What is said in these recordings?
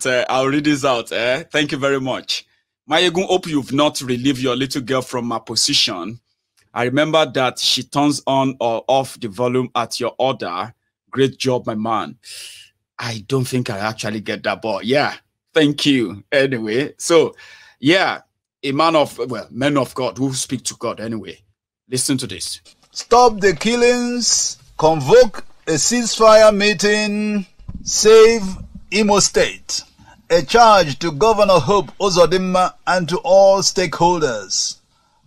I'll read this out. Thank you very much. Maiyegun, hope you've not relieved your little girl from her position. I remember that she turns on or off the volume at your order. Great job, my man. I don't think I actually get that, but yeah, thank you. Anyway, so yeah, men of God who speak to God anyway. Listen to this. Stop the killings, convoke a ceasefire meeting, save Imo State. A charge to Governor Hope Uzodimma and to all stakeholders.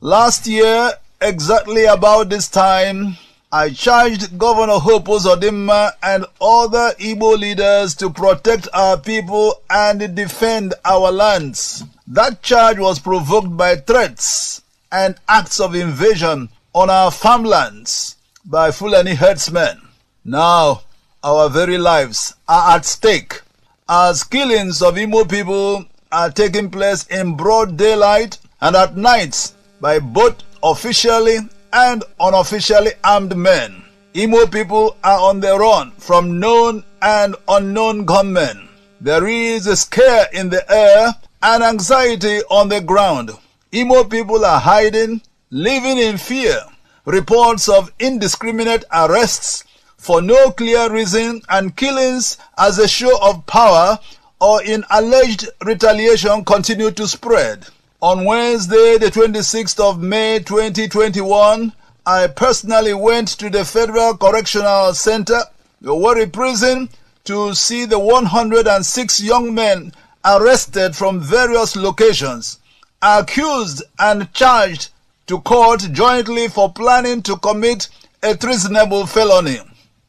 Last year, exactly about this time, I charged Governor Hope Uzodimma and other Igbo leaders to protect our people and defend our lands. That charge was provoked by threats and acts of invasion on our farmlands by Fulani herdsmen. Now, our very lives are at stake as killings of Imo people are taking place in broad daylight and at nights by both officially and unofficially armed men. Imo people are on the run from known and unknown gunmen. There is a scare in the air and anxiety on the ground. Imo people are hiding, living in fear. Reports of indiscriminate arrests for no clear reason and killings as a show of power or in alleged retaliation continue to spread. On Wednesday, the 26th of May 2021, I personally went to the Federal Correctional Center, the Warri Prison, to see the 106 young men arrested from various locations, accused and charged to court jointly for planning to commit a treasonable felony.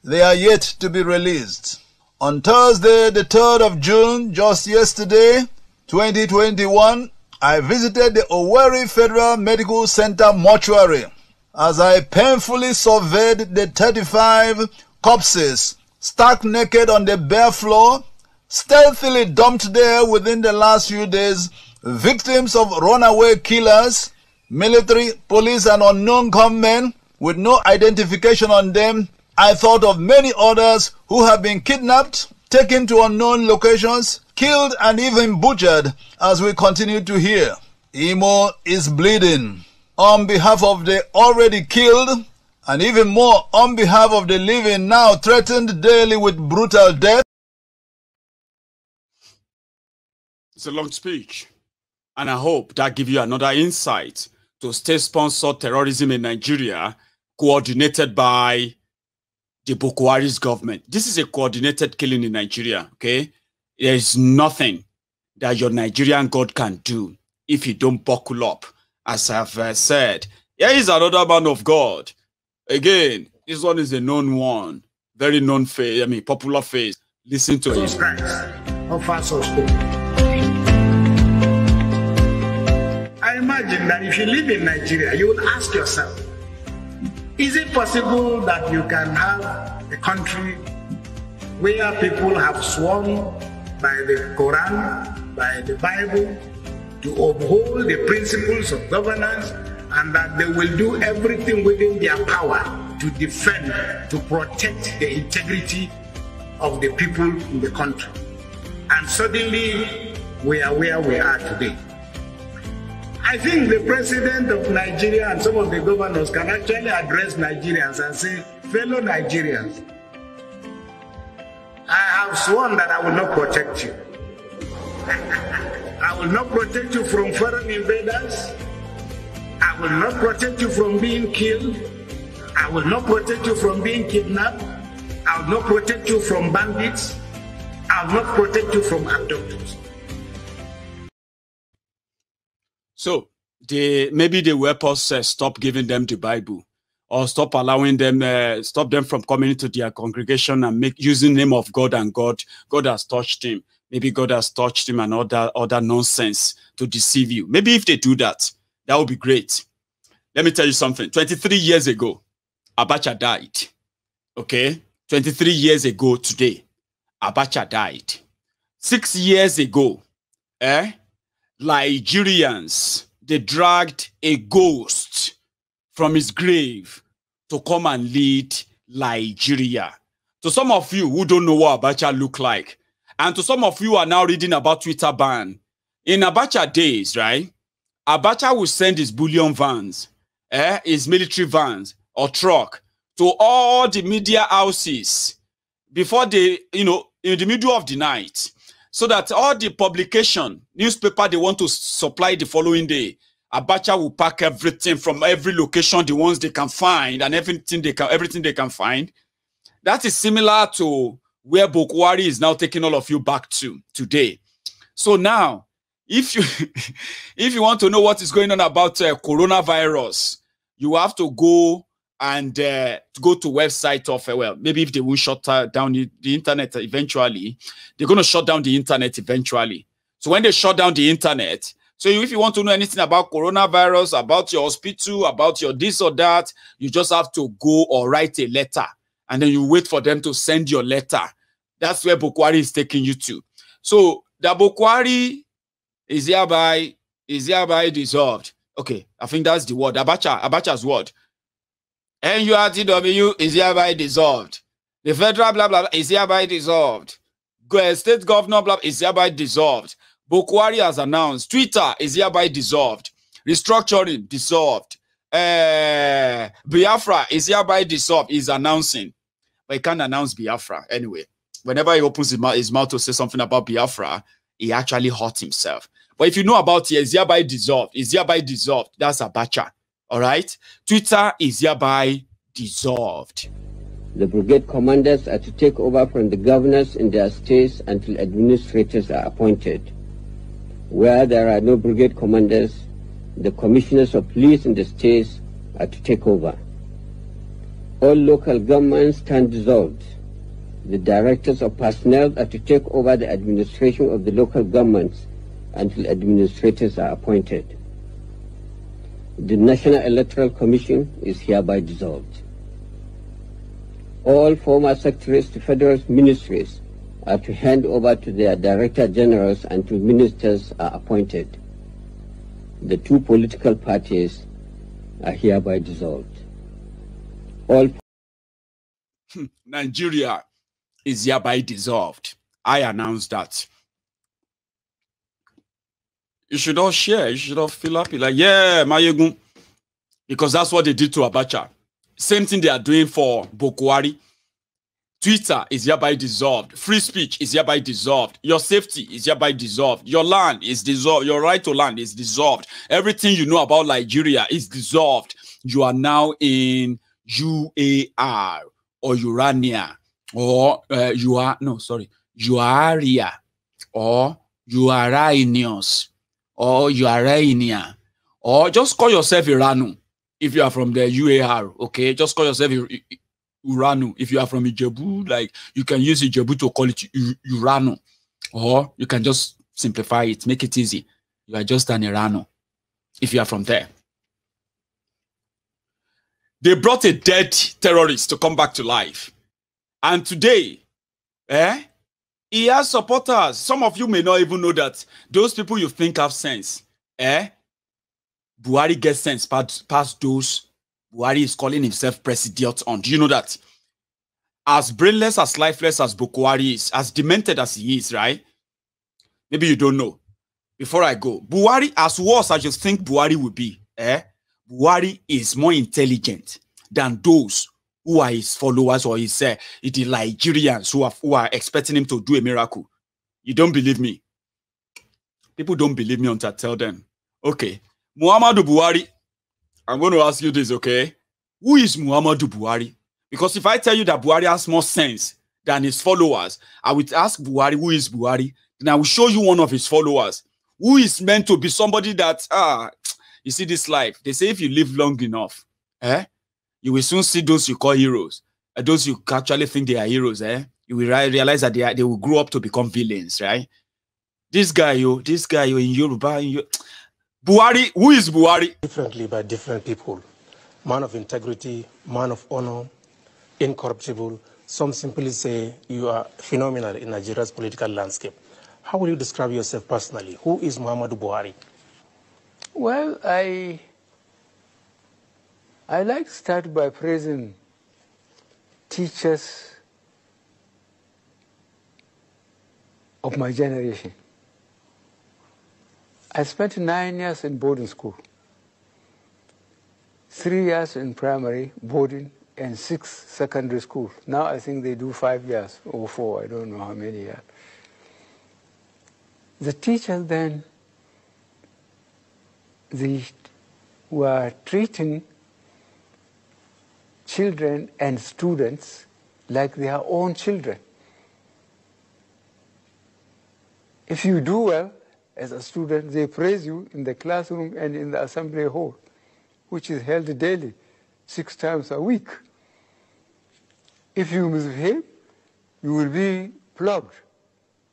They are yet to be released. On Thursday, the 3rd of June, just yesterday, 2021, I visited the Owerri Federal Medical Center mortuary as I painfully surveyed the 35 corpses stark naked on the bare floor, stealthily dumped there within the last few days, victims of runaway killers, military, police, and unknown gunmen with no identification on them. I thought of many others who have been kidnapped, taken to unknown locations, killed, and even butchered, as we continue to hear. Imo is bleeding on behalf of the already killed, and even more on behalf of the living now threatened daily with brutal death. It's a long speech, and I hope that gives you another insight to state-sponsored terrorism in Nigeria, coordinated by the Boko Haram's government. This is a coordinated killing in Nigeria, okay? There is nothing that your Nigerian God can do if you don't buckle up. As I've said, here is another man of God. Again, this one is a known one, very known face, popular face. Listen to him. I imagine that if you live in Nigeria, you would ask yourself, is it possible that you can have a country where people have sworn by the Quran, by the Bible, to uphold the principles of governance, and that they will do everything within their power to defend, to protect the integrity of the people in the country? And suddenly, we are where we are today. I think the president of Nigeria and some of the governors can actually address Nigerians and say, fellow Nigerians, I have sworn that I will not protect you. I will not protect you from foreign invaders. I will not protect you from being killed. I will not protect you from being kidnapped. I will not protect you from bandits. I will not protect you from abductors. So maybe the weapons stop giving them the Bible, or stop allowing them, stop them from coming into their congregation and using the name of God, and God has touched him. Maybe God has touched him and other nonsense to deceive you. Maybe if they do that, that would be great. Let me tell you something. 23 years ago, Abacha died. Okay? 23 years ago today, Abacha died. 6 years ago, Nigerians, they dragged a ghost from his grave to come and lead Nigeria. So some of you who don't know what Abacha looked like, And to some of you who are now reading about Twitter ban, in Abacha days, right? Abacha will send his bullion vans, his military vans or truck to all the media houses before they, in the middle of the night, so that all the publication, newspaper they want to supply the following day, Abacha will pack everything from every location, the ones they can find, and everything they can find. That is similar to where Bokwari is now taking all of you back to today. So now, if you want to know what is going on about coronavirus, you have to go and go to website of maybe if they will shut down the internet eventually, they're going to shut down the internet eventually. So when they shut down the internet, so if you want to know anything about coronavirus, about your hospital, about your this or that, you just have to go or write a letter, and then you wait for them to send your letter. That's where Bokwari is taking you to. So the Bokwari is hereby dissolved. Okay, I think that's the word. Abacha's word. NURTW is hereby dissolved. The federal blah blah is hereby dissolved. State governor blah is hereby dissolved. Bokwari has announced. Twitter is hereby dissolved. Restructuring dissolved. Biafra is hereby dissolved. He's announcing, but he can't announce Biafra anyway. Whenever he opens his mouth to say something about Biafra, he actually hurt himself. But if you know about it, it's hereby dissolved. It's hereby dissolved. That's Abacha. All right? Twitter is hereby dissolved. The brigade commanders are to take over from the governors in their states until administrators are appointed. Where there are no brigade commanders, the commissioners of police in the states are to take over. All local governments stand dissolved. The directors of personnel are to take over the administration of the local governments until administrators are appointed. The National Electoral Commission is hereby dissolved. All former secretaries to federal ministries are to hand over to their director generals until ministers are appointed. The two political parties are hereby dissolved. All Nigeria is hereby dissolved. I announced that. You should all share. You should all feel happy. Like, yeah, Maiyegun. Because that's what they did to Abacha. Same thing they are doing for Bokwari. Twitter is hereby dissolved. Free speech is hereby dissolved. Your safety is hereby dissolved. Your land is dissolved. Your right to land is dissolved. Everything you know about Nigeria is dissolved. You are now in UAR or Urania or Uaria or Uarainios or Uarainia, or just call yourself Iranu if you are from the UAR, okay? Just call yourself Uranu. If you are from Ijebu, like you can use Ijebu to call it Uranu, or you can just simplify it, make it easy. You are just an Iranu if you are from there. They brought a dead terrorist to come back to life. And today, he has supporters. Some of you may not even know that those people you think have sense, Buhari gets sense past those Buhari is calling himself president on. Do you know that? As brainless, as lifeless as Buhari is, as demented as he is, right? Maybe you don't know. Before I go, Buhari, as worse as you think Buhari will be, Buhari is more intelligent than those who are his followers or his the Nigerians who are expecting him to do a miracle. You don't believe me? People don't believe me until I tell them. Okay, Muhammadu Buhari, I'm going to ask you this, okay? Who is Muhammadu Buhari? Because if I tell you that Buhari has more sense than his followers, I will ask Buhari, who is Buhari? Then I will show you one of his followers who is meant to be somebody that, you see this life. They say if you live long enough, you will soon see those you call heroes. Those you actually think they are heroes, you will realize that they will grow up to become villains, right? This guy, in Yoruba, Buhari, who is Buhari? Differently by different people. Man of integrity, man of honor, incorruptible. Some simply say you are phenomenal in Nigeria's political landscape. How will you describe yourself personally? Who is Muhammadu Buhari? Well, I like to start by praising teachers, of my generation. I spent 9 years in boarding school, 3 years in primary boarding, and 6 secondary school. Now I think they do 5 years or 4, I don't know how many years. The teachers then, they were treating children and students like their own children. If you do well as a student, they praise you in the classroom and in the assembly hall, which is held daily, 6 times a week. If you misbehave, you will be flogged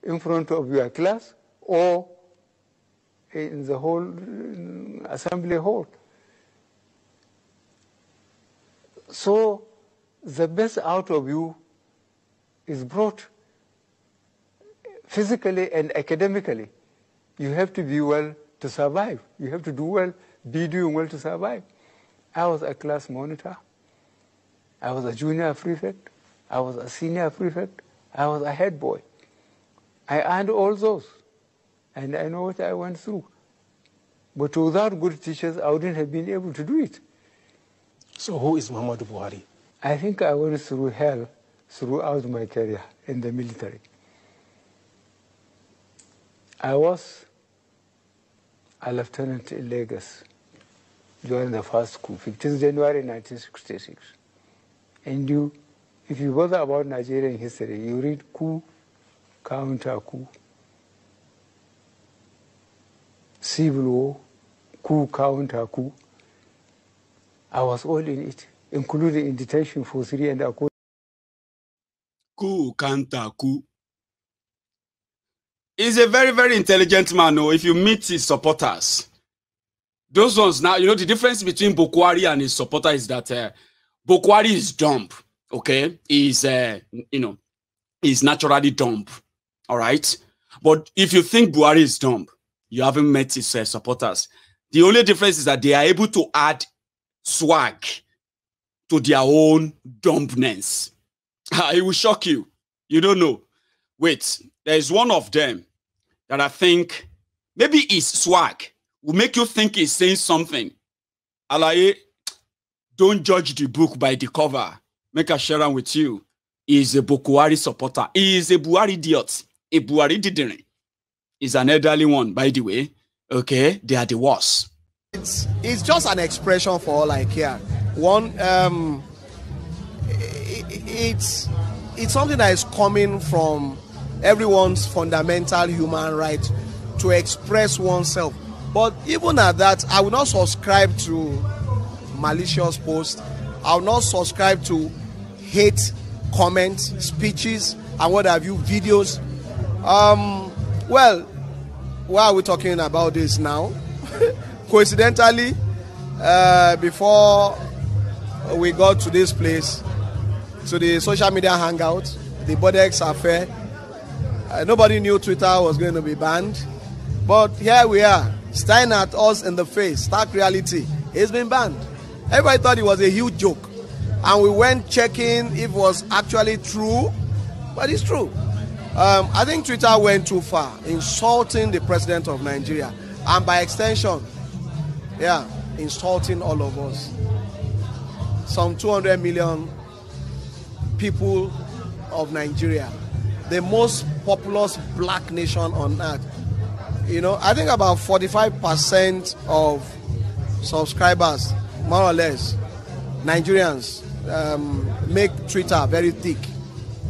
in front of your class or in the whole assembly hall. So the best out of you is brought physically and academically. You have to be well to survive. You have to do well, be doing well to survive. I was a class monitor. I was a junior prefect. I was a senior prefect. I was a head boy. I earned all those. And I know what I went through. But without good teachers, I wouldn't have been able to do it. So who is Muhammadu Buhari? I think I went through hell throughout my career in the military. I was a lieutenant in Lagos during the first coup, 15th January 1966. And if you bother about Nigerian history, you read coup, counter-coup, civil war, coup, counter-coup. I was all in it, including in detention for 3 1/4. Coup, counter-coup. He's a very, very intelligent man. Oh, if you meet his supporters, those ones now, you know, the difference between Bokwari and his supporter is that Bokwari is dumb, okay? He's, he's naturally dumb, all right? But if you think Buhari is dumb, you haven't met his supporters. The only difference is that they are able to add swag to their own dumbness. It will shock you. You don't know. Wait, there is one of them that I think maybe his swag will make you think he's saying something. Alaye, don't judge the book by the cover. Make a share with you. He is a Bokwari supporter. He is a Buhari idiot. A Buhari didn't. He's an elderly one, by the way. Okay, they are the worst. It's just an expression for all I care. One, it's something that is coming from everyone's fundamental human right to express oneself. But even at that, I will not subscribe to malicious posts. I will not subscribe to hate comments, speeches, and what have you, videos. Well, why are we talking about this now? Coincidentally, before we got to this place, to the social media hangout, the Bodex affair, nobody knew Twitter was going to be banned. But here we are, staring at us in the face, stark reality. It's been banned. Everybody thought it was a huge joke. And we went checking if it was actually true, but it's true. I think Twitter went too far, insulting the president of Nigeria. And by extension, yeah, insulting all of us. Some 200 million people of Nigeria, the most populous black nation on earth. You know, I think about 45% of subscribers, more or less, Nigerians, make Twitter very thick,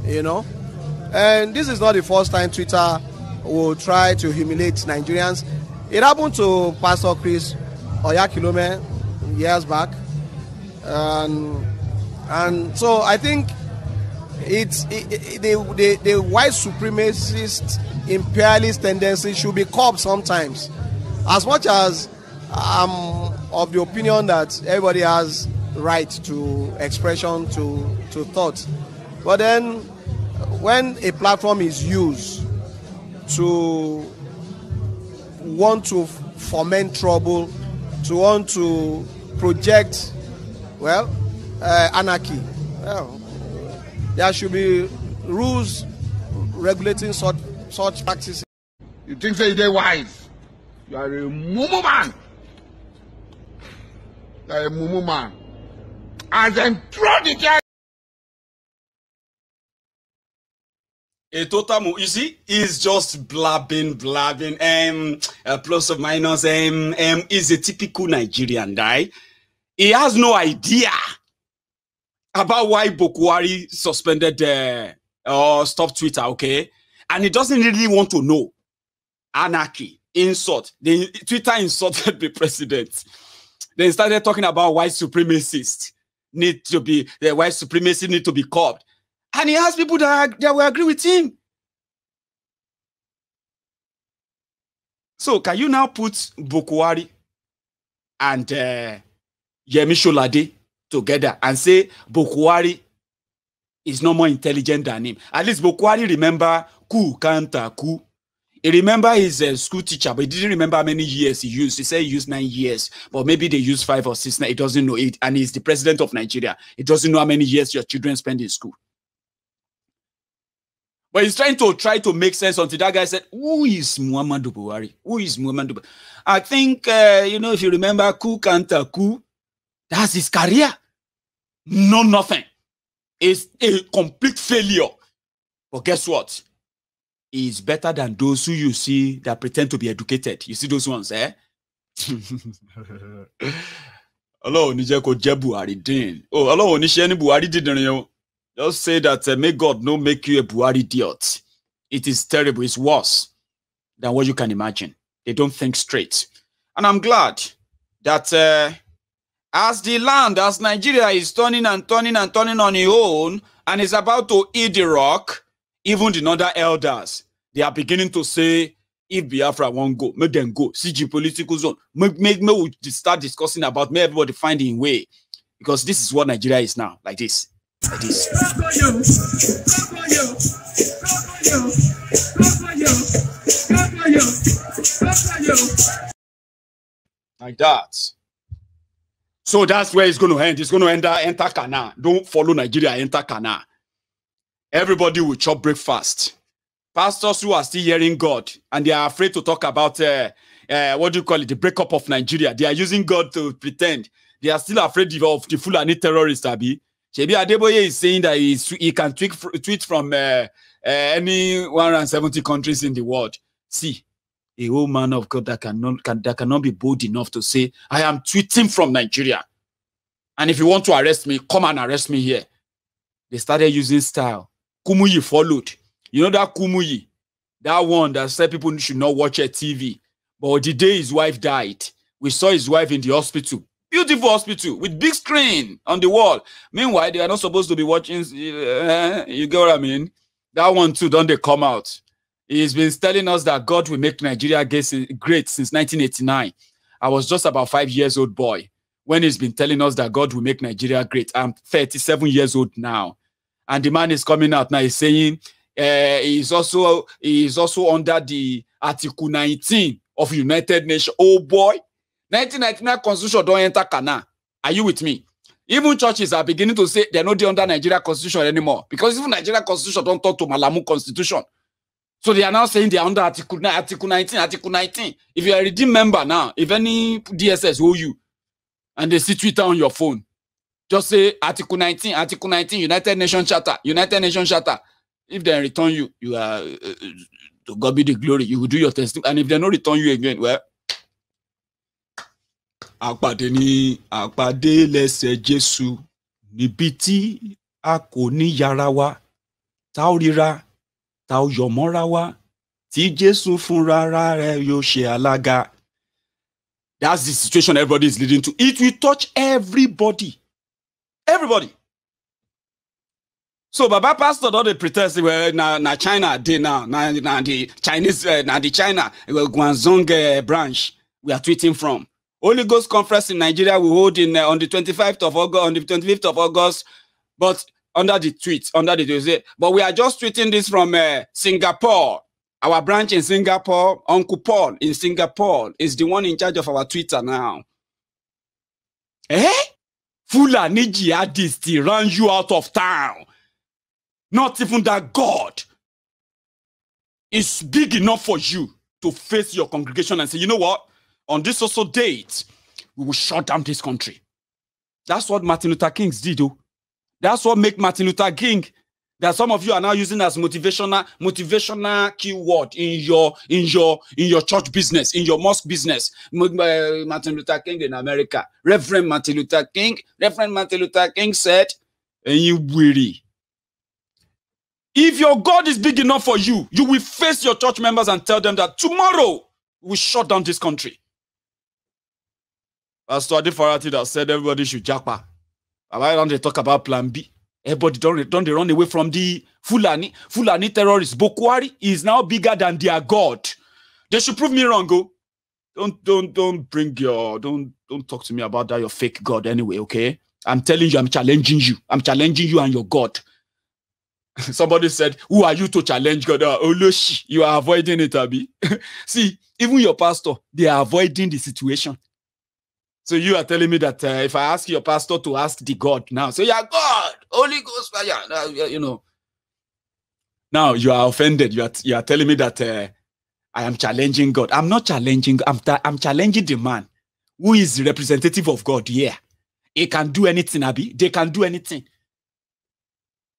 you know. And this is not the first time Twitter will try to humiliate Nigerians. It happened to Pastor Chris Oyakilome years back. And so I think the white supremacist imperialist tendency should be curbed sometimes. As much as I'm of the opinion that everybody has right to expression, to thought. But then when a platform is used to want to foment trouble, to want to project, well, anarchy, well, there should be rules regulating such such practices. You think say they wise? You are a mumu man. You are a mumu man. And then throw the guy. A total, you see, he's just blabbing. Plus or minus. Is a typical Nigerian guy. He has no idea about why Bokwari suspended or stopped Twitter, okay? And he doesn't really want to know. Anarchy, insult. Twitter insulted the president. They started talking about white supremacists the white supremacy need to be curbed. And he has people that will agree with him. So can you now put Bokwari and Yemi Sholade together and say Bokwari is no more intelligent than him? At least Bokwari remember coup, counter coup. He remember his school teacher, but he didn't remember how many years he used. He said he used 9 years, but maybe they used 5 or 6. He doesn't know it. And he's the president of Nigeria. He doesn't know how many years your children spend in school. But he's trying to make sense until that guy said, who is Muhammadu Buhari? Who is Muhammadu Buhari? I think, if you remember coup, counter coup, that's his career. No, nothing. It's a complete failure. But guess what? Is better than those who you see that pretend to be educated. You see those ones, eh? Hello, Nijeko Buhari din. Oh, hello, Nisheni Buhari din. Just say that may God no make you a Buhari idiot. It is terrible. It's worse than what you can imagine. They don't think straight. And I'm glad that as Nigeria is turning on its own and is about to eat the rock, even the other elders, they are beginning to say, if Biafra won't go, make them go. CG political zone. Make we start discussing about, may everybody finding way. Because this is what Nigeria is now, like this. Like this. Like that. So that's where it's going to end. It's going to enter Kana. Don't follow Nigeria, enter Kana. Everybody will chop breakfast. Pastors who are still hearing God and they are afraid to talk about what do you call it, the breakup of Nigeria. They are using God to pretend. They are still afraid of the Fulani terrorists, Abi. Shebi Adeboye is saying that he can tweet from any 170 countries in the world. See, a whole man of God that cannot be bold enough to say, I am tweeting from Nigeria. And if you want to arrest me, come and arrest me here. They started using style. Kumuyi followed. You know that Kumuyi? That one that said people should not watch a TV. But the day his wife died, we saw his wife in the hospital. Beautiful hospital with big screen on the wall. Meanwhile, they are not supposed to be watching. You get what I mean? That one too, don't they come out? He's been telling us that God will make Nigeria great since 1989. I was just about 5 years old boy when he's been telling us that God will make Nigeria great. I'm 37 years old now. And the man is coming out now. He's saying he's also under the Article 19 of United Nations. Oh boy. 1999 Constitution don't enter Kana. Are you with me? Even churches are beginning to say they're not under Nigeria Constitution anymore. Because even Nigeria Constitution don't talk to Mallami Constitution. So they are now saying they are under Article 19, Article 19. If you are a redeemed member now, if any DSS owe you, and they see Twitter on your phone, just say Article 19, United Nations Charter, United Nations Charter. If they return you, you are, to God be the glory, you will do your testing. And if they don't return you again, well, àpàdé lẹ́sẹ̀ Jésù níbi tí a kò ní yára wa tá ó ríra tá ó yọ̀ mọ́ra wa tí Jésù fúnra rẹ̀ yóò ṣe alága. That's the situation everybody is leading to. It will touch everybody. Everybody. So Baba Pastor don't pretend well na China dey now na the Chinese na the China Guangzhou branch we are tweeting from. Holy Ghost Conference in Nigeria will hold on the 25th of August, on the 25th of August, but under the tweet, but we are just tweeting this from Singapore. Our branch in Singapore, Uncle Paul in Singapore is the one in charge of our Twitter now. Fulani jihadists run you out of town. Not even that God is big enough for you to face your congregation and say, you know what? On this also date, we will shut down this country. That's what Martin Luther King did, though. That's what make Martin Luther King that some of you are now using as motivational keyword in your church business, in your mosque business. Martin Luther King in America. Reverend Martin Luther King said, and you weary. If your God is big enough for you, you will face your church members and tell them that tomorrow we shut down this country. Pastor Adefarati that said everybody should japa. Why don't they talk about Plan B? Everybody don't they run away from the Fulani terrorists. Boko Haram is now bigger than their God. They should prove me wrong, go. Don't talk to me about that, your fake God anyway, okay? I'm telling you, I'm challenging you. I'm challenging you and your God. Somebody said, who are you to challenge God? Oh, you are avoiding it, Abi. See, even your pastor, they are avoiding the situation. So you are telling me that if I ask your pastor to ask the God now, say, yeah, God, Holy Ghost fire, you know. Now you are offended. You are telling me that I am challenging God. I'm not challenging. I'm challenging the man who is the representative of God here. He can do anything, Abi. They can do anything.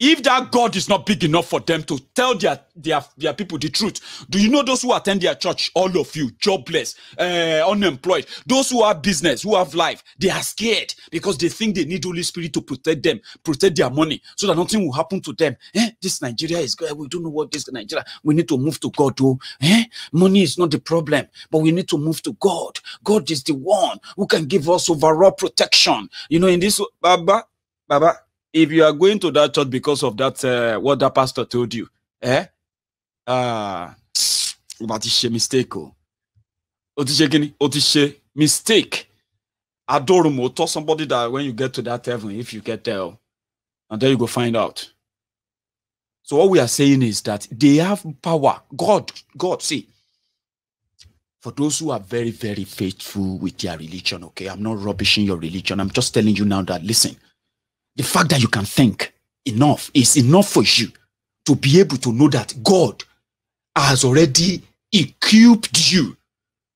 If that God is not big enough for them to tell their people the truth, do you know those who attend their church, all of you, jobless, unemployed, those who have business, who have life, they are scared because they think they need Holy Spirit to protect them, protect their money, so that nothing will happen to them. This Nigeria is good. We don't know what this Nigeria. We need to move to God, though. Money is not the problem, but we need to move to God. God is the one who can give us overall protection. You know, in this, Baba. If you are going to that church because of that, what that pastor told you, but it's a mistake. Mistake. Adorable. Tell somebody that when you get to that heaven, if you get there, and then you go find out. So what we are saying is that they have power. God, see, for those who are very, very faithful with their religion, okay, I'm not rubbishing your religion. I'm just telling you now that, listen, the fact that you can think enough is enough for you to be able to know that God has already equipped you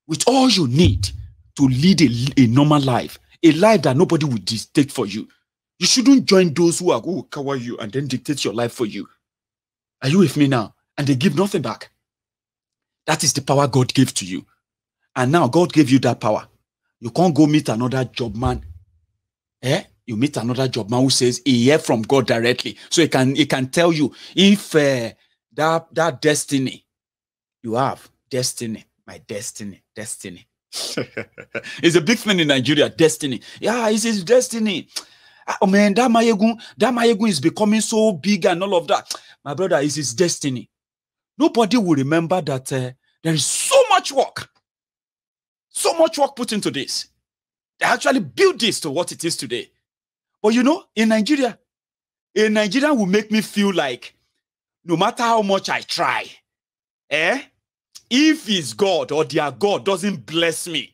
with all you need to lead a normal life, a life that nobody will dictate for you. You shouldn't join those who will cover you and then dictate your life for you. Are you with me now? And they give nothing back. That is the power God gave to you. And now God gave you that power. You can't go meet another job man. You meet another job man who says he hear from God directly. So he can tell you if that destiny you have, destiny, my destiny. It's a big thing in Nigeria, destiny. Yeah, it's his destiny. Oh man, that Maiyegun is becoming so big and all of that. My brother, it's his destiny. Nobody will remember that there is so much work put into this. They actually built this to what it is today. But you know, in Nigeria will make me feel like no matter how much I try, if it's God or their God doesn't bless me,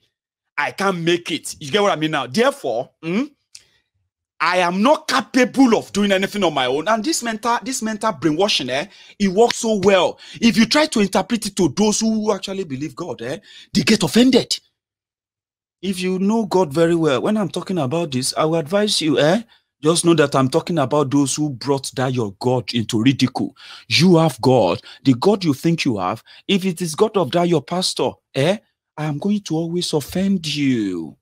I can't make it. You get what I mean now? Therefore, I am not capable of doing anything on my own. And this mental brainwashing, it works so well. If you try to interpret it to those who actually believe God, they get offended. If you know God very well, when I'm talking about this, I will advise you, just know that I'm talking about those who brought that your God into ridicule. You have God, the God you think you have. If it is God of that your pastor, I am going to always offend you.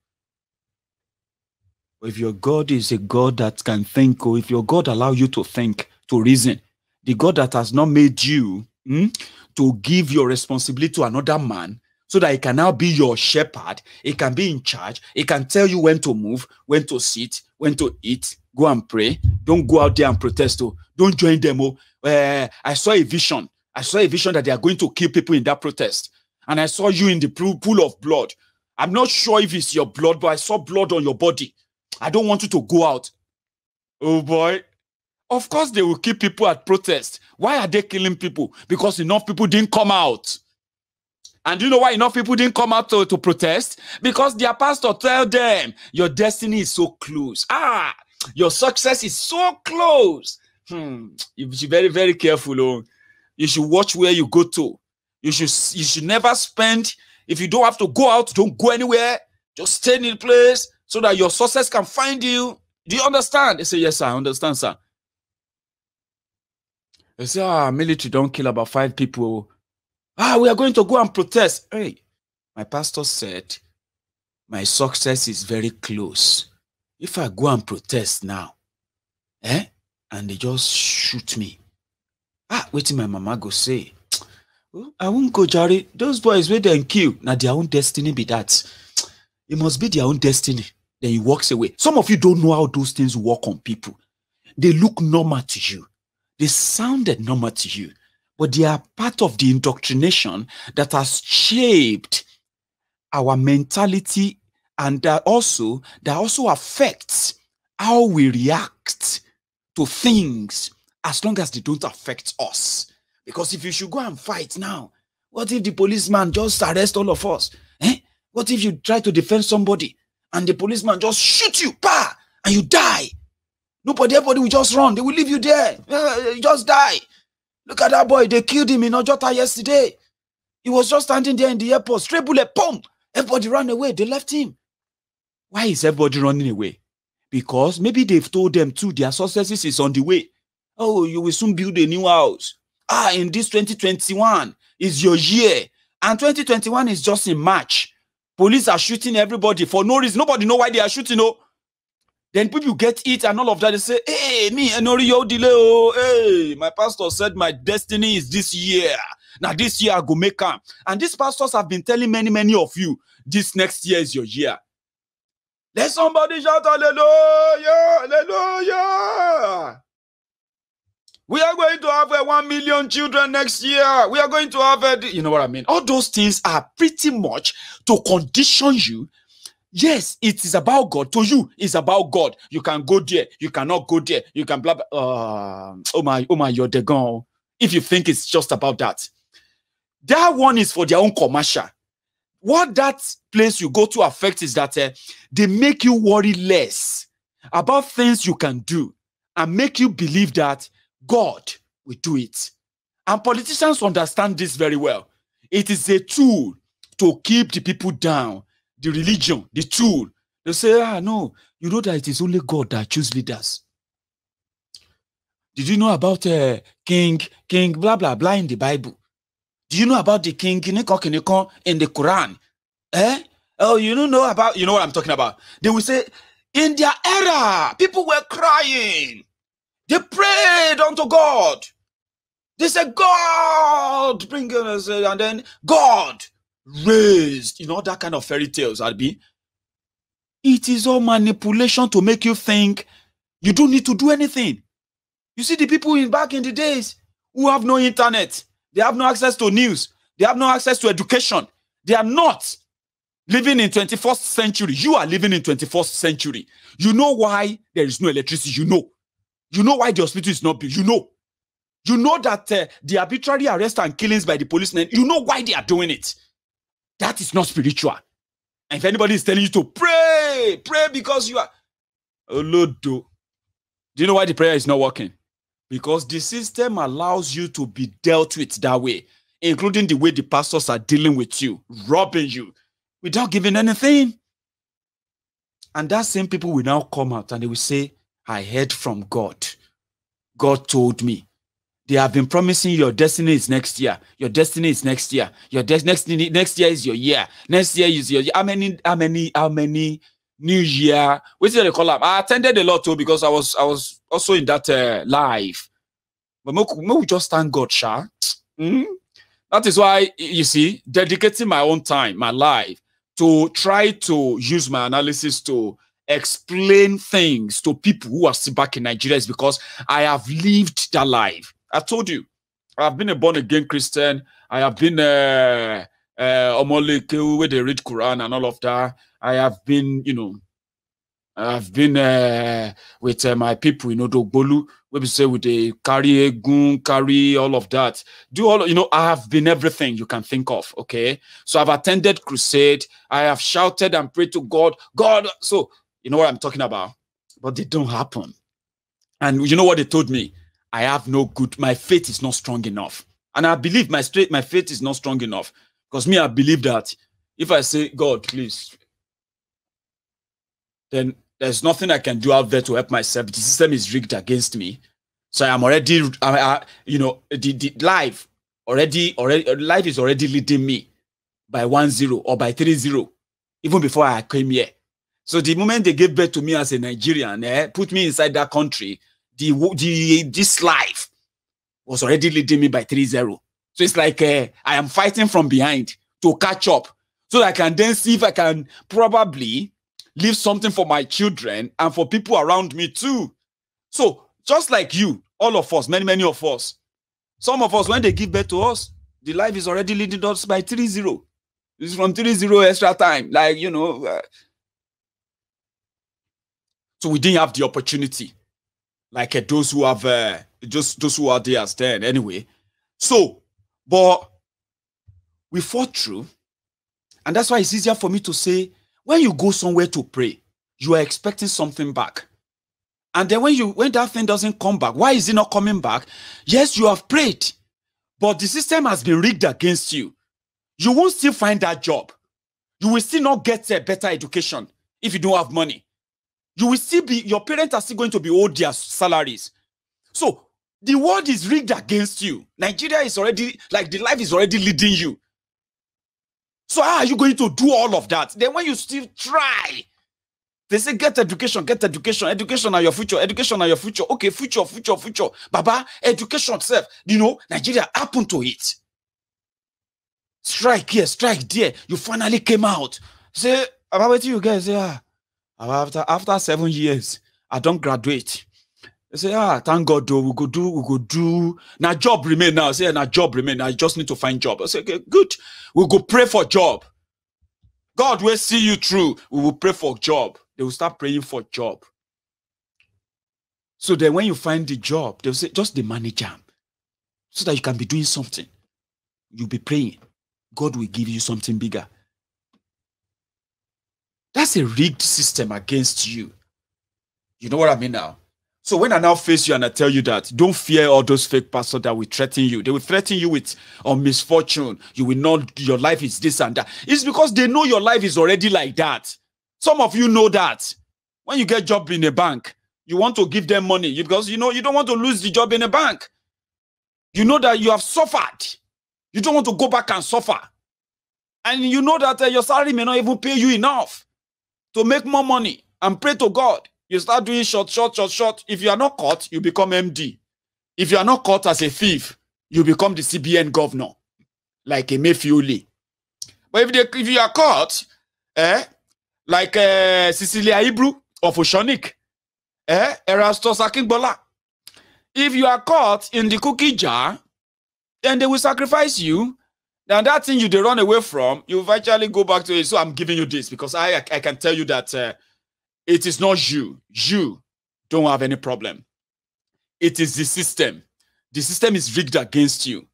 If your God is a God that can think, or if your God allow you to think, to reason, the God that has not made you to give your responsibility to another man, so that he can now be your shepherd, he can be in charge, he can tell you when to move, when to sit, when to eat, go and pray. Don't go out there and protest. Don't join them. I saw a vision. That they are going to kill people in that protest. And I saw you in the pool of blood. I'm not sure if it's your blood, but I saw blood on your body. I don't want you to go out. Oh boy. Of course they will kill people at protest. Why are they killing people? Because enough people didn't come out. And you know why enough people didn't come out to protest? Because their pastor told them, your destiny is so close. Your success is so close. You should be very, very careful. You should watch where you go to. You should never spend. If you don't have to go out, don't go anywhere. Just stay in the place so that your success can find you. Do you understand? They say, yes, sir, I understand, sir. They say, military don't kill about 5 people. We are going to go and protest. Hey, my pastor said, my success is very close. If I go and protest now, and they just shoot me, wait till my mama go say, I won't go, Jerry. Those boys wait and kill. Now their own destiny be that. It must be their own destiny. Then he walks away. Some of you don't know how those things work on people. They look normal to you. They sounded normal to you. But they are part of the indoctrination that has shaped our mentality, and that also affects how we react to things as long as they don't affect us. Because if you should go and fight now, what if the policeman just arrest all of us? What if you try to defend somebody and the policeman just shoot you, and you die? Everybody will just run. They will leave you there. You just die. Look at that boy. They killed him in Ojota yesterday. He was just standing there in the airport. Straight bullet, boom. Everybody ran away. They left him. Why is everybody running away? Because maybe they've told them too, their successes is on the way. Oh, you will soon build a new house. In this 2021 is your year. And 2021 is just in March. Police are shooting everybody for no reason. Nobody know why they are shooting. Then people get it and all of that. They say, hey, me, Enorio delay. Hey, my pastor said my destiny is this year. Now this year I go make am. And these pastors have been telling many of you, this next year is your year. Let somebody shout hallelujah, hallelujah. We are going to have 1 million children next year. We are going to have, you know what I mean? All those things are pretty much to condition you. Yes, it is about God. To you, it's about God. You can go there. You cannot go there. You can blah, blah. Oh my, you're the gone. If you think it's just about that. That one is for their own commercial. What that place you go to affect is that they make you worry less about things you can do and make you believe that God will do it. And politicians understand this very well. It is a tool to keep the people down. The religion, the tool. They say, no, you know that it is only God that chooses leaders. Did you know about king, blah, blah, blah in the Bible? Do you know about the king in the Quran? Oh, you don't know about, you know what I'm talking about? They will say, in their era, people were crying. They prayed unto God. They said, God, bring us, and then God raised, that kind of fairy tales, Albi. It is all manipulation to make you think you don't need to do anything. You see the people back in the days who have no internet, they have no access to news, they have no access to education. They are not living in 21st century. You are living in 21st century. You know why there is no electricity. You know why the hospital is not built. You know that the arbitrary arrest and killings by the policemen, you know why they are doing it. That is not spiritual. And if anybody is telling you to pray because you are... Oh, Lord, do you know why the prayer is not working? Because the system allows you to be dealt with that way, including the way the pastors are dealing with you, robbing you, without giving anything. And that same people will now come out and they will say, I heard from God. God told me. They have been promising your destiny is next year. Your destiny is next year. Next year is your year. Next year is your year. How many New Year? What did they call them? I attended a lot too because I was also in that live. But we just thank God, Sha. That is why, you see, dedicating my own time, my life, to try to use my analysis to explain things to people who are still back in Nigeria is because I have lived that life. I told you, I've been a born-again Christian. I have been Omoleke, where they read Quran and all of that. I have been, I've been with my people, Dogbolu, where we say with the Maiyegun'S, carry all of that. I have been everything you can think of, okay? So I've attended crusade. I have shouted and prayed to God. So, you know what I'm talking about? But they don't happen. And you know what they told me? I have no good, my faith is not strong enough. And I believe my faith is not strong enough. Because me, I believe that if I say, God, please, then there's nothing I can do out there to help myself. The system is rigged against me. So I'm already, you know, the life is already leading me by 1-0 or by 3-0, even before I came here. So the moment they gave birth to me as a Nigerian, put me inside that country, this life was already leading me by 3-0. So it's like I am fighting from behind to catch up so that I can then see if I can probably leave something for my children and for people around me too. So just like you, all of us, many of us, some of us, when they give birth to us, the life is already leading us by 3-0. It's from 3-0 extra time, like, you know. So we didn't have the opportunity, like those who have, those who are there as then anyway. So, but we fought through, and that's why it's easier for me to say, when you go somewhere to pray, you are expecting something back. And then when that thing doesn't come back, why is it not coming back? Yes, you have prayed, but the system has been rigged against you. You won't still find that job. You will still not get a better education if you don't have money. You will still be, your parents are still going to be owed their salaries. So the world is rigged against you. Nigeria is already, like, the life is already leading you. So how are you going to do all of that? Then when you still try, they say, get education, education are your future, education are your future. Okay, future. Baba, education itself, you know, Nigeria happened to it. Strike here, strike there. You finally came out. Say, about what you guys say, after 7 years, I don't graduate. They say, thank God, though, we go do. Now job remain now. Say, now job remain. I just need to find job. I say, okay, good. We'll go pray for job. God will see you through. We will pray for job. They will start praying for job. So then when you find the job, they'll say, just the manager, so that you can be doing something. You'll be praying. God will give you something bigger. That's a rigged system against you. You know what I mean now? So when I now face you and I tell you that, don't fear all those fake pastors that will threaten you. They will threaten you with misfortune. You will not, your life is this and that. It's because they know your life is already like that. Some of you know that. When you get a job in a bank, you want to give them money because you know you don't want to lose the job in a bank. You know that you have suffered. You don't want to go back and suffer. And you know that your salary may not even pay you enough to make more money and pray to God. You start doing short. If you are not caught, you become MD. If you are not caught as a thief, you become the CBN governor, like Emefiole. But if you are caught, like Cecilia Ibru of Oshonik, Erastus Akingbola, if you are caught in the cookie jar, then they will sacrifice you. Then that thing you run away from, you eventually go back to it. So I'm giving you this because I can tell you that it is not you. You don't have any problem. It is the system. The system is rigged against you.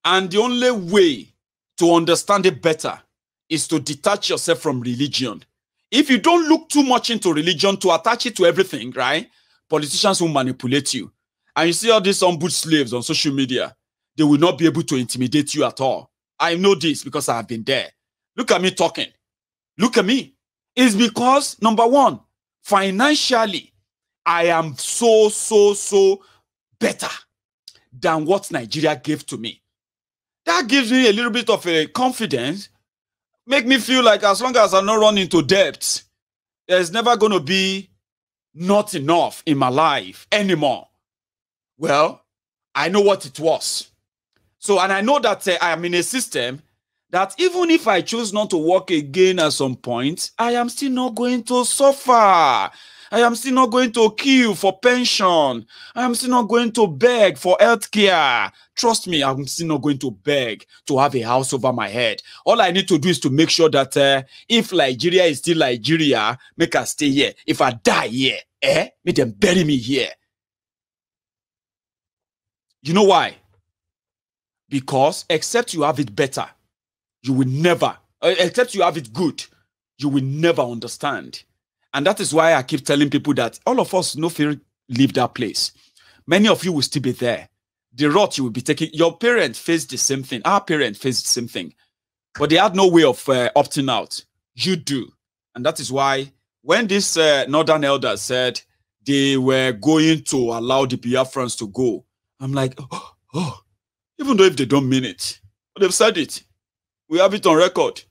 And the only way to understand it better is to detach yourself from religion. If you don't look too much into religion to attach it to everything, right? Politicians will manipulate you. And you see all these unboot slaves on social media, they will not be able to intimidate you at all. I know this because I have been there. Look at me talking. Look at me. It's because, number one, financially, I am so better than what Nigeria gave to me. That gives me a little bit of a confidence. Make me feel like as long as I not run into debt, there's never going to be not enough in my life anymore. Well, I know what it was. So, and I know that I am in a system that even if I choose not to work again at some point, I am still not going to suffer. I am still not going to queue for pension. I am still not going to beg for healthcare. Trust me, I'm still not going to beg to have a house over my head. All I need to do is to make sure that if Nigeria is still Nigeria, make us stay here. If I die here, make them bury me here. You know why? Because except you have it better, you will never, except you have it good, you will never understand. And that is why I keep telling people that all of us no fear leave that place. Many of you will still be there. the route you will be taking. Your parents faced the same thing. Our parents faced the same thing. But they had no way of opting out. You do. And that is why when this northern elders said they were going to allow the Biafrans to go, I'm like, oh, even though if they don't mean it, but they've said it. We have it on record.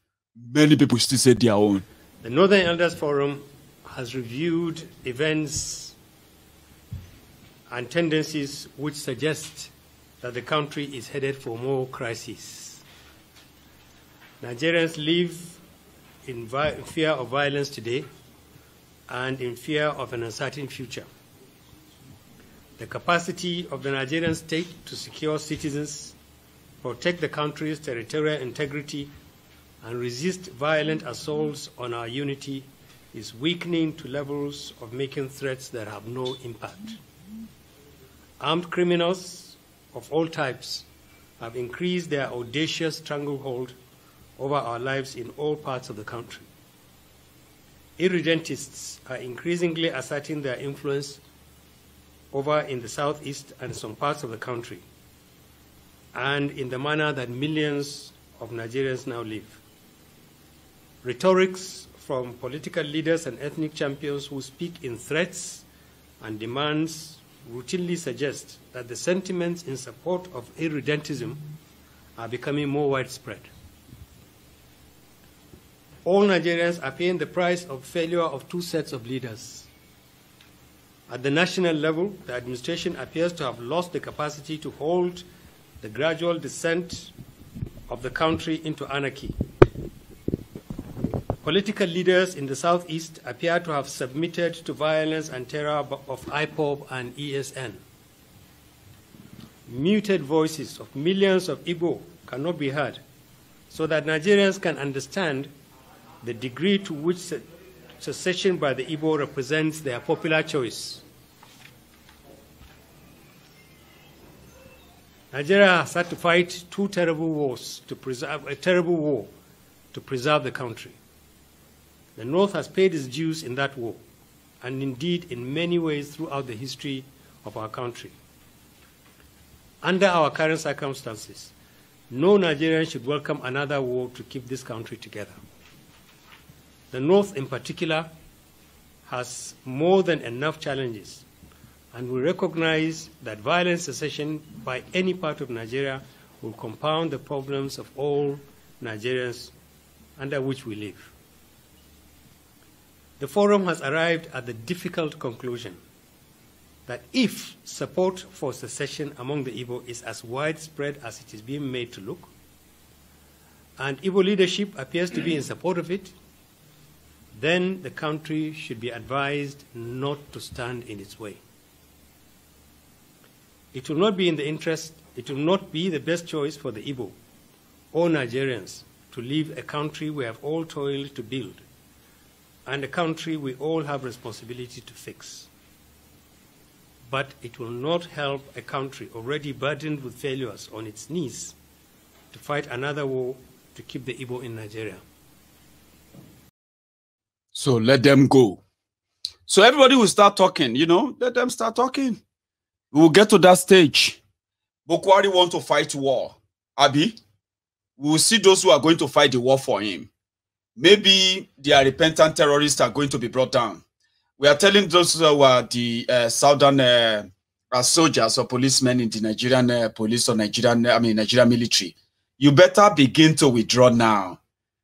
Many people still say their own. The Northern Elders Forum has reviewed events and tendencies which suggest that the country is headed for more crises. Nigerians live in fear of violence today and in fear of an uncertain future. The capacity of the Nigerian state to secure citizens, protect the country's territorial integrity, and resist violent assaults on our unity is weakening to levels of making threats that have no impact. Armed criminals of all types have increased their audacious stranglehold over our lives in all parts of the country. Irredentists are increasingly asserting their influence over in the southeast and some parts of the country, and in the manner that millions of Nigerians now live. Rhetorics from political leaders and ethnic champions who speak in threats and demands routinely suggest that the sentiments in support of irredentism are becoming more widespread. All Nigerians are paying the price of failure of two sets of leaders. At the national level, the administration appears to have lost the capacity to hold the gradual descent of the country into anarchy. Political leaders in the southeast appear to have submitted to violence and terror of IPOB and ESN. Muted voices of millions of Igbo cannot be heard, so that Nigerians can understand the degree to which secession by the Igbo represents their popular choice. Nigeria has had to fight two terrible wars to preserve a terrible war to preserve the country. The North has paid its dues in that war, and indeed in many ways throughout the history of our country. Under our current circumstances, no Nigerian should welcome another war to keep this country together. The North, in particular, has more than enough challenges, and we recognize that violent secession by any part of Nigeria will compound the problems of all Nigerians under which we live. The Forum has arrived at the difficult conclusion that if support for secession among the Igbo is as widespread as it is being made to look, and Igbo leadership appears to be in support of it, then the country should be advised not to stand in its way. It will not be in the interest, it will not be the best choice for the Igbo or Nigerians to leave a country we have all toiled to build, and a country we all have responsibility to fix. But it will not help a country already burdened with failures on its knees to fight another war to keep the Igbo in Nigeria. So let them go. So everybody will start talking, let them start talking. We will get to that stage. Bokwari want to fight war. Abi, we will see those who are going to fight the war for him. Maybe their repentant terrorists are going to be brought down. We are telling those who are the southern soldiers or policemen in the Nigerian police or Nigerian military, you better begin to withdraw now.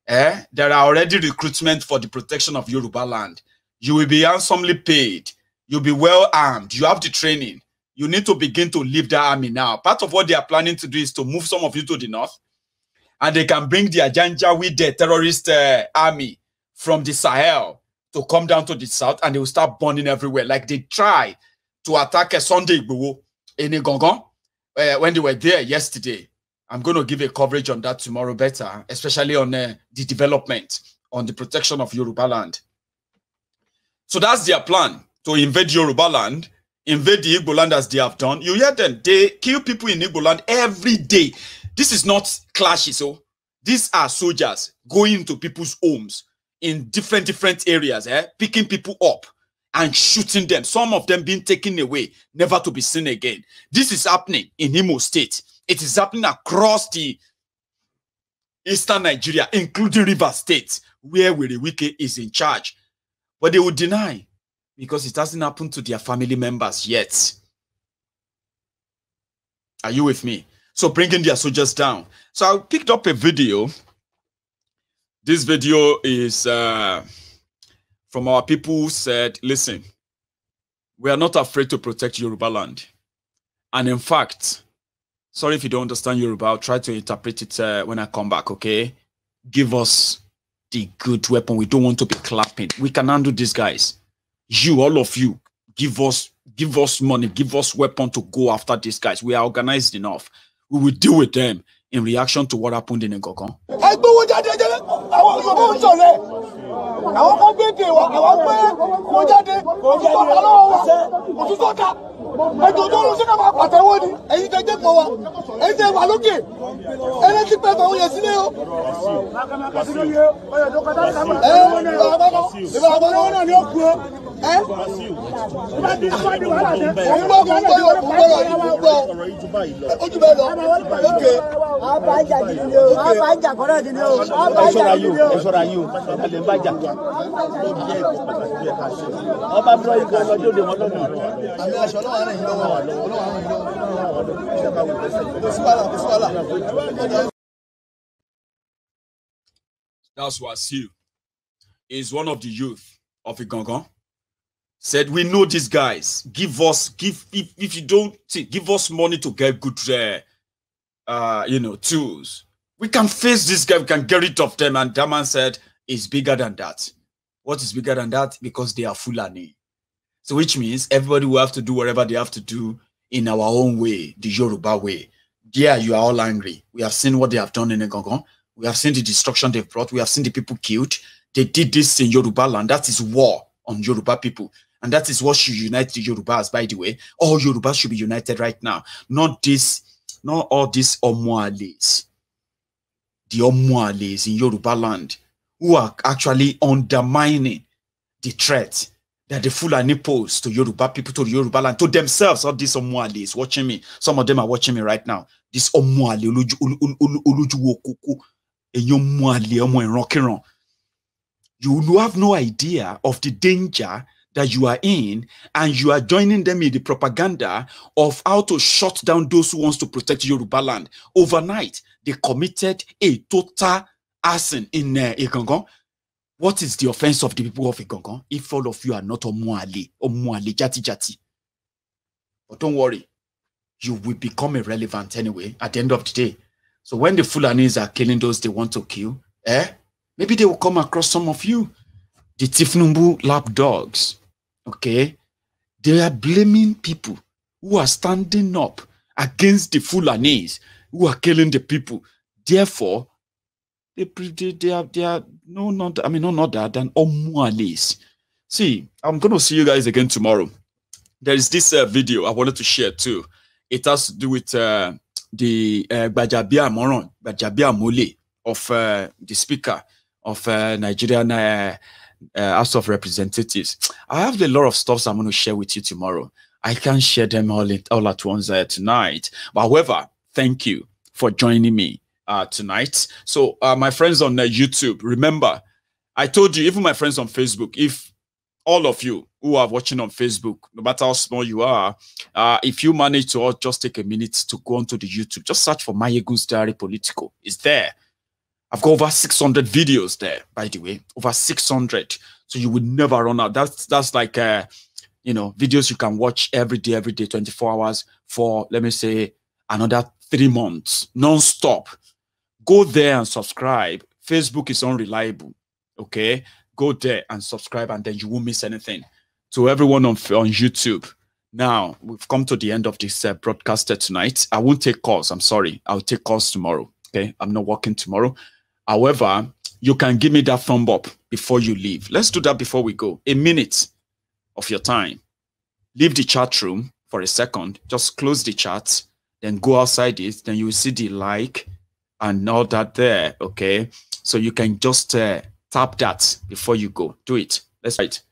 There are already recruitment for the protection of Yoruba land. You will be handsomely paid. You'll be well armed. You have the training. You need to begin to leave the army now. Part of what they are planning to do is to move some of you to the north, and they can bring the Ajanja with the terrorist army from the Sahel to come down to the south, and they will start burning everywhere. Like they try to attack a Sunday Igbo in Igongon when they were there yesterday. I'm going to give a coverage on that tomorrow better, especially on the development, on the protection of Yoruba land. So that's their plan, to invade Yoruba land, invade the Igbo land as they have done. You hear them, they kill people in Igbo land every day. This is not clashes. So these are soldiers going into people's homes in different areas, picking people up and shooting them, some of them being taken away, never to be seen again. This is happening in Imo State. It is happening across the eastern Nigeria, including Rivers State, where Wike is in charge. But they would deny because it hasn't happened to their family members yet. Are you with me? So bringing their soldiers down. So I picked up a video. This video is from our people who said, listen, we are not afraid to protect Yoruba land. And in fact, sorry if you don't understand Yoruba, I'll try to interpret it when I come back, okay? Give us the good weapon. We don't want to be clapping. We can handle these guys. You, all of you, give us money, give us weapon to go after these guys. We are organized enough. We will deal with them in reaction to what happened in Ngogon. That's Wasiu. Is one of the youth of Igangan. Said, we know these guys. Give us money to get good tools. We can face this guy, we can get rid of them. And that man said, it's bigger than that. What is bigger than that? Because they are Fulani. So which means everybody will have to do whatever they have to do in our own way, the Yoruba way. Yeah, you are all angry. We have seen what they have done in Ngogon. We have seen the destruction they've brought. We have seen the people killed. They did this in Yoruba land. That is war on Yoruba people. And that is what should unite the Yorubas, by the way. All Yorubas should be united right now. Not all these Omuales. The Omuales in Yoruba land who are actually undermining the threat that the Fulani pose to Yoruba people, to the Yoruba land, to themselves. All these Omuales watching me. Some of them are watching me right now. This Omuale, you have no idea of the danger that you are in, and you are joining them in the propaganda of how to shut down those who wants to protect Yoruba land. Overnight, they committed a total arson in Igangan. What is the offense of the people of Igangan if all of you are not Omuale, Jati. But don't worry, you will become irrelevant anyway at the end of the day. So when the Fulanis are killing those they want to kill, maybe they will come across some of you, the Tifnumbu lapdogs. Okay, they are blaming people who are standing up against the Fulanis who are killing the people. Therefore, they are not other than Omuales. See, I'm going to see you guys again tomorrow. There is this video I wanted to share too. It has to do with the Bajabia Mole of the Speaker of Nigerian House of Representatives. I have a lot of stuff I'm going to share with you tomorrow. I can't share them all at once tonight. But however, thank you for joining me tonight. So my friends on YouTube, remember, I told you, even my friends on Facebook, if all of you who are watching on Facebook, no matter how small you are, if you manage to just take a minute to go onto the YouTube, just search for Maiyegun'S Diary Politico. It's there. I've got over 600 videos there, by the way, over 600. So you would never run out. That's like, videos you can watch every day, 24 hours for, let me say, another 3 months, non-stop. Go there and subscribe. Facebook is unreliable, okay? Go there and subscribe, and then you won't miss anything. To everyone on YouTube, now we've come to the end of this broadcast tonight. I won't take calls. I'm sorry. I'll take calls tomorrow, okay? I'm not working tomorrow. However, you can give me that thumb up before you leave. Let's do that before we go. A minute of your time. Leave the chat room for a second. Just close the chat. Then go outside it. Then you will see the like and all that there. Okay. So you can just tap that before you go. Do it. Let's try it.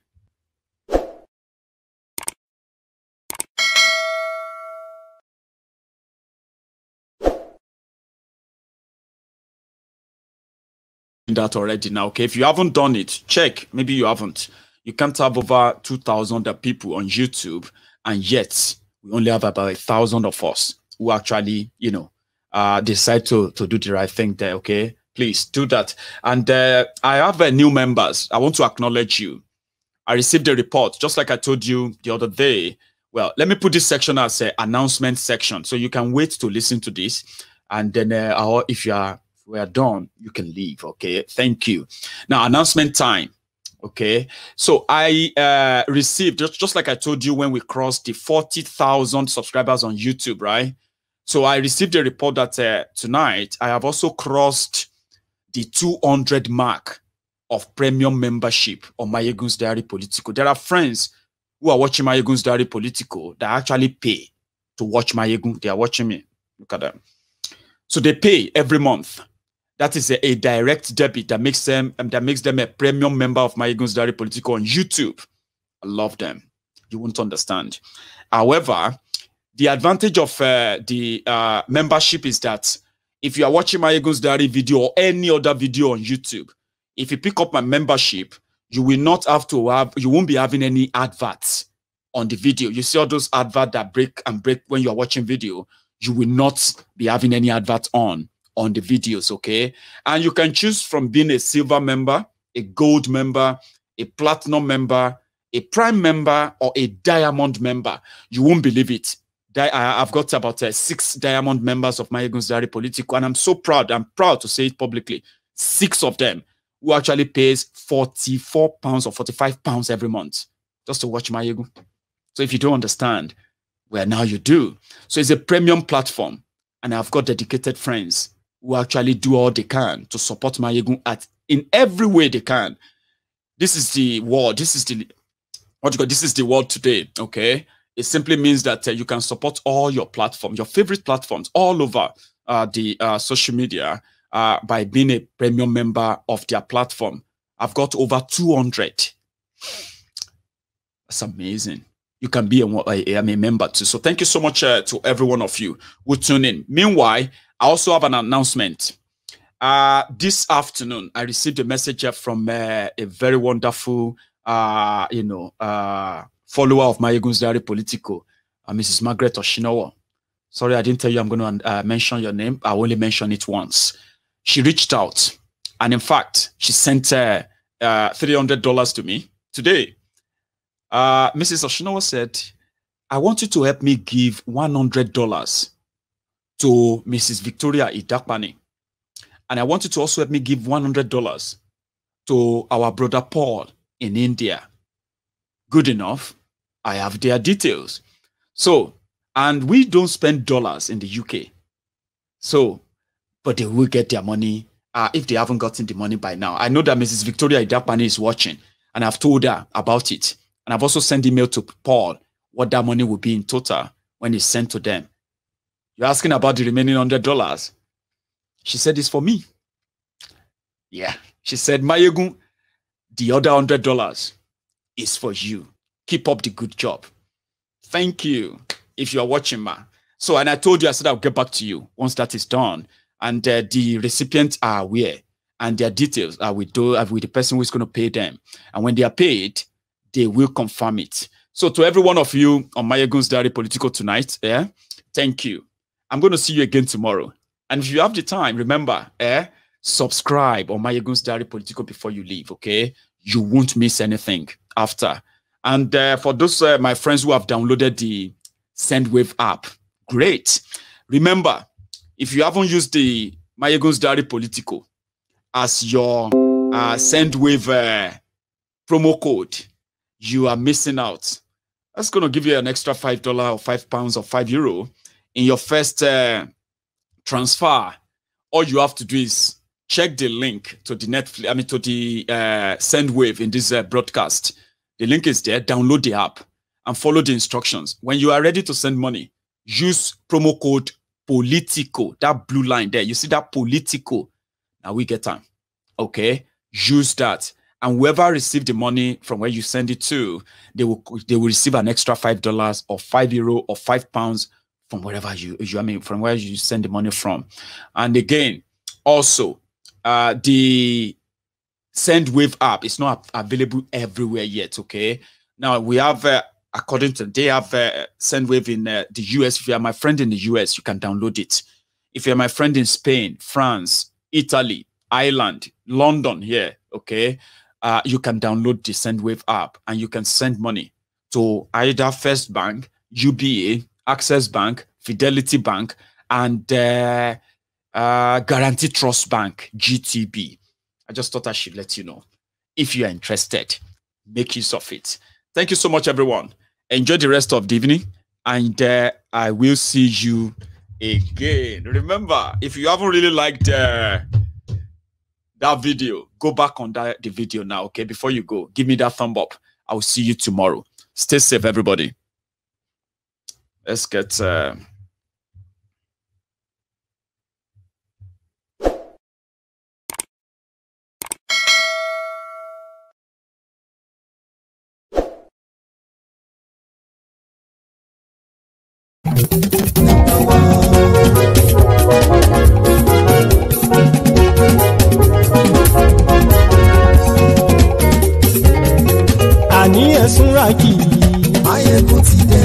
that already now. Okay, if you haven't done it, check. Maybe you haven't. You can't have over 2,000 people on YouTube, and yet we only have about 1,000 of us who actually, you know, decide to do the right thing there. Okay, please do that. And I have new members. I want to acknowledge you. I received a report, just like I told you the other day. Well, let me put this section as an announcement section, so you can wait to listen to this, and then if we are done, you can leave. Okay, thank you. Now, announcement time. Okay, so I received, just like I told you when we crossed the 40,000 subscribers on YouTube, right? So I received a report that tonight I have also crossed the 200 mark of premium membership on Maiyegun'S Diary Politico. There are friends who are watching Maiyegun'S Diary Politico that actually pay to watch Maiyegun. They are watching me. Look at them. So they pay every month. That is a direct debit that makes them a premium member of Maiyegun'S Diary Politico on YouTube. I love them. You won't understand. However, the advantage of the membership is that if you are watching Maiyegun'S Diary video or any other video on YouTube, if you pick up my membership, you will not have to have, you won't be having any adverts on the video. You see all those adverts that break when you are watching video, you will not be having any adverts on the videos, okay? And you can choose from being a silver member, a gold member, a platinum member, a prime member, or a diamond member. You won't believe it. I've got about 6 diamond members of Maiyegun'S Diary Politico, and I'm so proud. I'm proud to say it publicly. 6 of them who actually pays £44 or £45 every month just to watch Maiyegun. So if you don't understand, well, now you do. So it's a premium platform, and I've got dedicated friends who actually do all they can to support Maiyegun in every way they can. This is the world. This is the This is the world today. Okay, it simply means that you can support all your platforms, your favorite platforms, all over the social media by being a premium member of their platform. I've got over 200. That's amazing. You can be a member too. So thank you so much to every one of you who tune in. Meanwhile, I also have an announcement. This afternoon, I received a message from a very wonderful, follower of Maiyegun'S Diary Politico, Mrs. Margaret Oshinowo. Sorry, I didn't tell you I'm going to mention your name. I only mentioned it once. She reached out, and in fact, she sent $300 to me today. Mrs. Oshinowo said, I want you to help me give $100 to Mrs. Victoria Idakpani. And I want you to also help me give $100 to our brother Paul in India. Good enough. I have their details. So, and we don't spend dollars in the UK. So, but they will get their money if they haven't gotten the money by now. I know that Mrs. Victoria Idakpani is watching, and I've told her about it. And I've also sent email to Paul what that money will be in total when it's sent to them. You're asking about the remaining $100. She said it's for me. Yeah. She said, Maiyegun, the other $100 is for you. Keep up the good job. Thank you. If you are watching, ma. So, and I told you, I said I'll get back to you once that is done. And the recipients are aware, and their details are with the person who is going to pay them. And when they are paid, they will confirm it. So to every one of you on Maiyegun'S Diary Politico tonight, thank you. I'm going to see you again tomorrow. And if you have the time, remember, subscribe on Maiyegun'S Diary Politico before you leave, okay? You won't miss anything after. And for those my friends who have downloaded the SendWave app, great. Remember, if you haven't used the Maiyegun'S Diary Politico as your SendWave promo code, you are missing out. That's going to give you an extra $5 or £5 or €5 in your first transfer. All you have to do is check the link to the Netflix, to the SendWave in this broadcast. The link is there. Download the app and follow the instructions. When you are ready to send money, use promo code Politico. That blue line there. You see that Politico? Now we get time. Okay? Use that. And whoever received the money from where you send it to, they will receive an extra $5 or €5 or £5 from wherever from where you send the money from. And again, also, the SendWave app is not available everywhere yet. Okay, now we have according to they have SendWave in the US. If you are my friend in the US, you can download it. If you're my friend in Spain, France, Italy, Ireland, London here, okay, you can download the SendWave app and you can send money to either First Bank, UBA, Access Bank, Fidelity Bank, and Guarantee Trust Bank, GTB. I just thought I should let you know. If you are interested, make use of it. Thank you so much, everyone. Enjoy the rest of the evening, and I will see you again. Remember, if you haven't really liked that video, go back on the video now, okay? Before you go, give me that thumb up. I will see you tomorrow. Stay safe, everybody. Let's get... Àní ẹ̀sùnra kì í. Máyégún ti dé.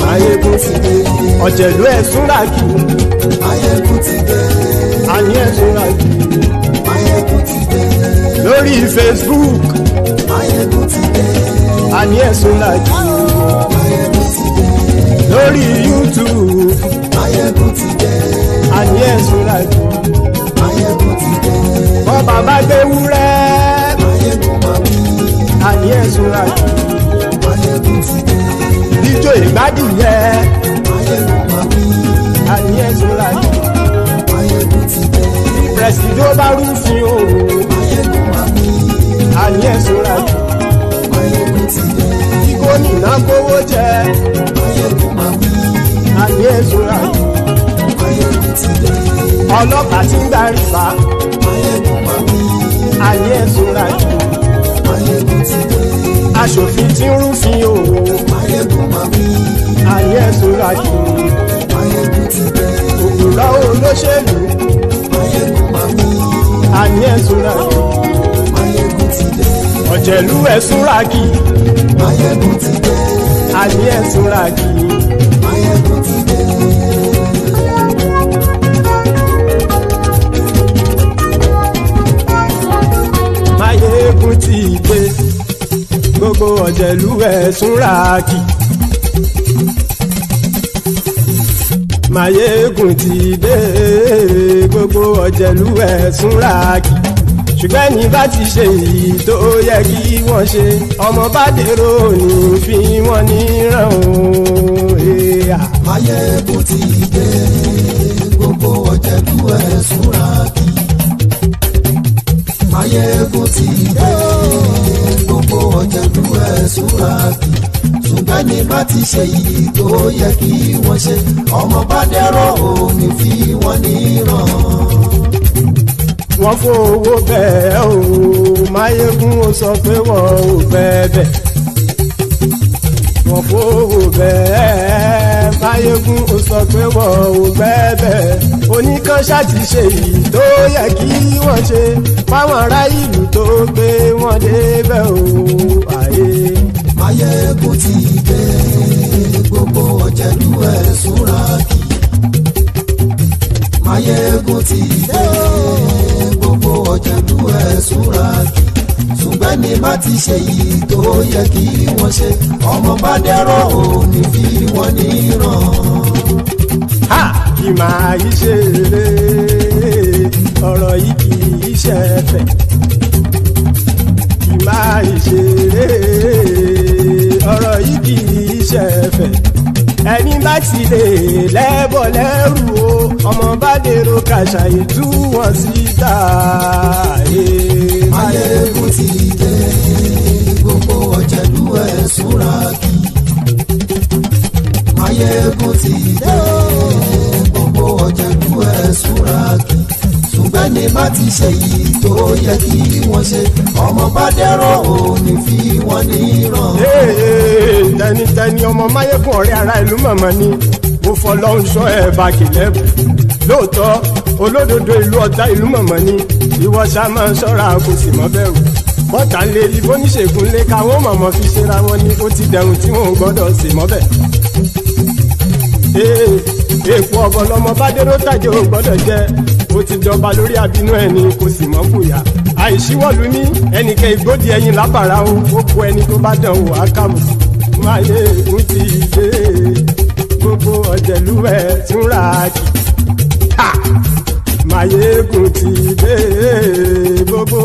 Máyégún ti dé. Ọ̀jẹ̀lú ẹ̀sùnra kì í. Máyégún ti dé. Àní ẹ̀sùnra kì í. Máyégún ti dé. Lórí Facebook. Máyégún ti dé. Àní ẹ̀sùnra kì í. Máyégún ti dé. Lórí YouTube. Máyégún ti dé. Àní ẹ̀sùnra kì í. Máyégún ti dé. Bọ́ bàbá gbé wúrẹ́. Àní ẹ̀sùnra kì í. Máyégún ti dé. Ijó ìgbádìyẹ. Máyégún máa wí. Àní ẹ̀sùnra kì í. Máyégún ti dé. Pẹ̀sìdó bá rúfin o. Máyégún máa wí. Àní ẹ̀sùnra kì í. Máyégún ti dé. Kí gómìnà kówó jẹ. Máyégún máa wí. Àní ẹ̀sùnra kì í. Máyégún ti dé. Ọlọ́pàá ti ń gba rìbá. Máyégún máa wí. Àní ẹ̀sùnra kì í. Máyégún ti dé. Aṣòfin tí ń rúfin o. Máyégún máa wí. Àní ẹ̀sùnra kì í. Máyégún ti dé. Òkúra olóṣèlú. Máyégún máa wí. Àní ẹ̀sùnra kì í. Máyégún ti dé. Ọ̀jẹ̀lú ẹ̀sùnra kì í. Máyégún ti dé. Àní ẹ̀sùnra kì í. Máyégún ti dé. Máyégún ti dé. Gbogbo ọ̀jẹ̀lú ẹ̀sùnra kì í. Máyégún ti dé. Gbogbo ọ̀jẹ̀lú ẹ̀sùnra kì í. Ṣùgbọ́n ní bá ti ṣe èyí tó yẹ kí wọ́n ṣe, ọmọ bá dèrò ní fi wọ́n níran o. Máyégún ti dé. Gbogbo ọ̀jẹ̀lú ẹ̀sùnra kì í. Máyégún ti dé. Gbogbo ọ̀jẹ̀lú ẹ̀sùnra kì í. Ṣùgbọ́n ní bá ti ṣe èyí tó yẹ kí wọ́n ṣe, ọmọ bá dèrò ní fi wọ́n níran. Wọ́n fowó bẹ́ẹ̀ o. Máyégún ó sọ pé wọ́n ò bẹ́ẹ̀. Wọ́n fowó bẹ́ẹ̀. Máyégún ó sọ pé wọ́n ò bẹ́ẹ̀. Oníkanṣá ti ṣe èyí tó yẹ kí wọ́n ṣe fáwọn ará ìlú tó gbé wọn débẹ̀ o. Máyégún ti dé. Gbogbo ọ̀jẹ̀lú ẹ̀sùnra kì í. Máyégún ti dé. Gbogbo ọ̀jẹ̀lú ẹ̀sùnra kì í. Ṣùgbọ́n ní bá ti ṣe yìí tó yẹ kí wọ́n ṣe, ọmọ bá dẹ́rọ̀ ò ní fi wọ́n níran. Kì máa yí ṣe eré, ọ̀rọ̀ yìí kì í ṣe ẹ̀fẹ̀. Kì máa yí ṣe eré, ọ̀rọ̀ yìí kì í ṣe ẹ̀fẹ̀. Ẹni bá ti lè lẹ́bọ̀ lẹ́rù o, ọmọ bá dèrò kàṣàyè tú wọn síta. Máyégún ti dé. Gbogbo ọ̀jẹ̀lú ẹ̀sùnra kì í. Máyégún ti dé. Gbogbo ọ̀jẹ̀lú ẹ̀sùnra kì í. Ṣùgbọ́n ní bá ti ṣe yìí tó yẹ kí wọ́n ṣe, ọmọ bá dẹ́rọ̀ ò ní fi wọ́n níran. Tẹnitẹni ọmọ Máyégún ọ̀rẹ́ ara ìlú mọ̀mọ́ ni mo fọlọ́run sọ ẹ̀ bá kìlẹ́bù lóòótọ́ olódodo ìlú ọ̀tá ìlú mọ̀mọ́ ni ìwọ ṣá máa ṣọ́ra kò sì mọ́ bẹ̀rù bọ́tà lè rí bóníṣègùn lé káwọn mọ̀mọ́ fi ṣera wọn ni ó ti dẹrùn tí wọn ò gbọ́dọ̀ ṣe mọ́bẹ̀. èèpo ọ̀bọ lọmọ bá dérò tàjẹ́ ò gbọ́dọ̀ jẹ́ ó ti jọba lórí àbínú ẹni kò sì mọ́ bùyà àìsíwọ́lu ní ẹnìkẹ́ ìgbódì ẹyin lábàrá o ó kó ẹni tó bá dán wò á kàmù Máyégún ti dé gbogbo ọ̀jẹ̀lú ẹ̀ tún ra kì Máyégún ti dé gbogbo